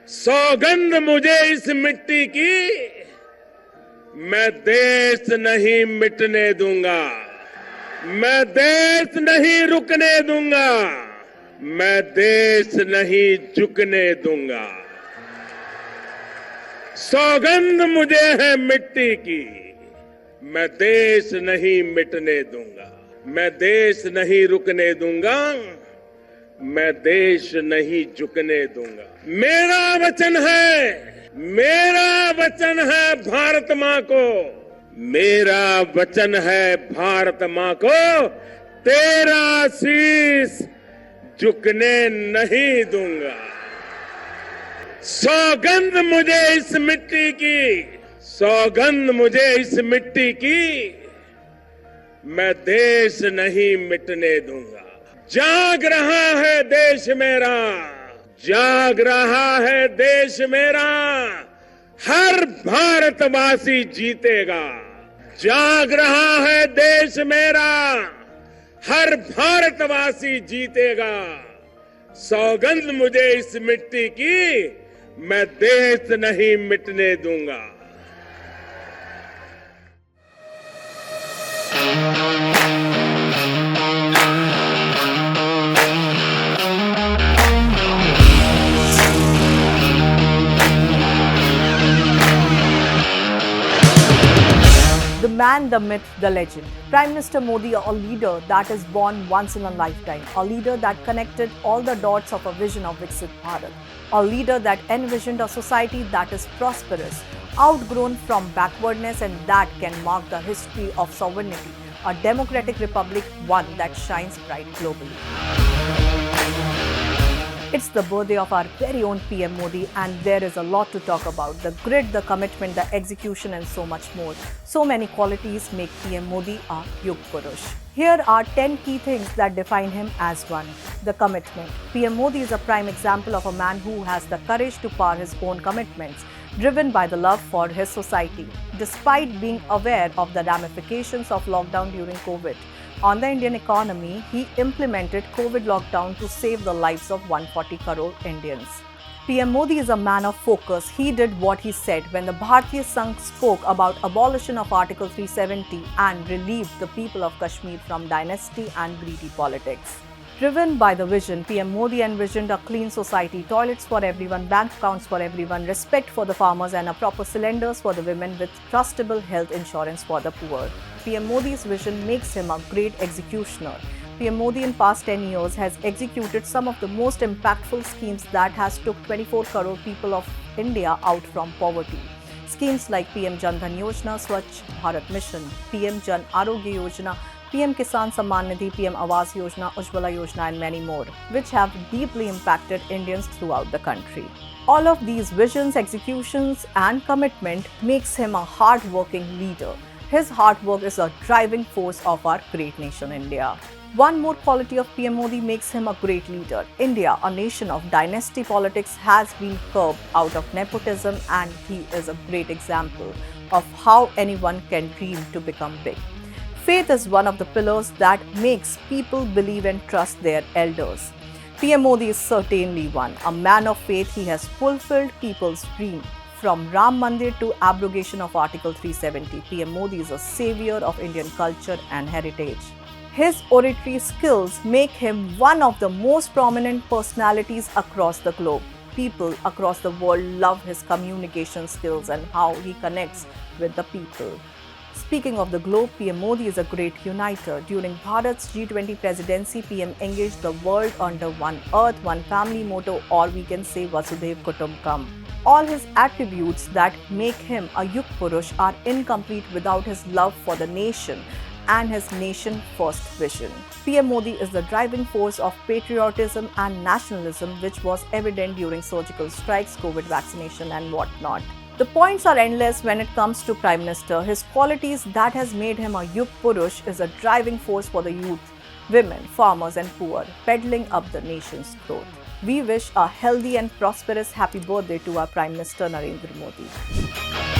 सौगंध मुझे इस मिट्टी की, मैं देश नहीं मिटने दूंगा, मैं देश नहीं रुकने दूंगा, मैं देश नहीं झुकने दूंगा। सौगंध मुझे है मिट्टी की, मैं देश नहीं मिटने दूंगा, मैं देश नहीं रुकने दूंगा, मैं देश नहीं झुकने दूंगा। मेरा वचन है भारत मां को, मेरा वचन है भारत मां को, तेरा शीश झुकने नहीं दूंगा। सौगंध मुझे इस मिट्टी की, सौगंध मुझे इस मिट्टी की, मैं देश नहीं मिटने दूंगा। जाग रहा है देश मेरा, जाग रहा है देश मेरा, हर भारतवासी जीतेगा। जाग रहा है देश मेरा, हर भारतवासी जीतेगा। सौगंध मुझे इस मिट्टी की, मैं देश नहीं मिटने दूंगा। The man, the myth, the legend. Prime Minister Modi, a leader that is born once in a lifetime, a leader that connected all the dots of a vision of Viksit Bharat, a leader that envisioned a society that is prosperous, outgrown from backwardness, and that can mark the history of sovereignty, a democratic republic, one that shines bright globally. It's the birthday of our very own PM Modi, and there is a lot to talk about. The grit, the commitment, the execution, and so much more. So many qualities make PM Modi a Yug Purush. Here are 10 key things that define him as one. The commitment. PM Modi is a prime example of a man who has the courage to power his own commitments, driven by the love for his society. Despite being aware of the ramifications of lockdown during COVID, on the Indian economy, he implemented COVID lockdown to save the lives of 140 crore Indians. PM Modi is a man of focus. He did what he said when the Bharatiya Sangh spoke about abolition of Article 370 and relieved the people of Kashmir from dynasty and greedy politics. Driven by the vision, PM Modi envisioned a clean society, toilets for everyone, bank accounts for everyone, respect for the farmers, and a proper cylinders for the women with trustable health insurance for the poor. PM Modi's vision makes him a great executioner. PM Modi in past 10 years has executed some of the most impactful schemes that has took 24 crore people of India out from poverty. Schemes like PM Jan Dhan Yojana, Swachh Bharat Mission, PM Jan Arogya Yojana, PM Kisan Samman Nidhi, PM Awas Yojana, Ujjwala Yojana, and many more, which have deeply impacted Indians throughout the country. All of these visions, executions, and commitment makes him a hard-working leader. His hard work is a driving force of our great nation, India. One more quality of PM Modi makes him a great leader. India, a nation of dynasty politics, has been curbed out of nepotism, and he is a great example of how anyone can dream to become big. Faith is one of the pillars that makes people believe and trust their elders. PM Modi is certainly one. A man of faith, he has fulfilled people's dream. From Ram Mandir to abrogation of Article 370, PM Modi is a savior of Indian culture and heritage. His oratory skills make him one of the most prominent personalities across the globe. People across the world love his communication skills and how he connects with the people. Speaking of the globe, PM Modi is a great uniter. During Bharat's G20 presidency, PM engaged the world under one earth, one family motto, or we can say Vasudhaiv Kutumbakam. All his attributes that make him a Yug Purush are incomplete without his love for the nation and his nation-first vision. PM Modi is the driving force of patriotism and nationalism, which was evident during surgical strikes, COVID vaccination, and whatnot. The points are endless when it comes to Prime Minister. His qualities that has made him a Yug Purush is a driving force for the youth, women, farmers, and poor, peddling up the nation's growth. We wish a healthy and prosperous happy birthday to our Prime Minister Narendra Modi.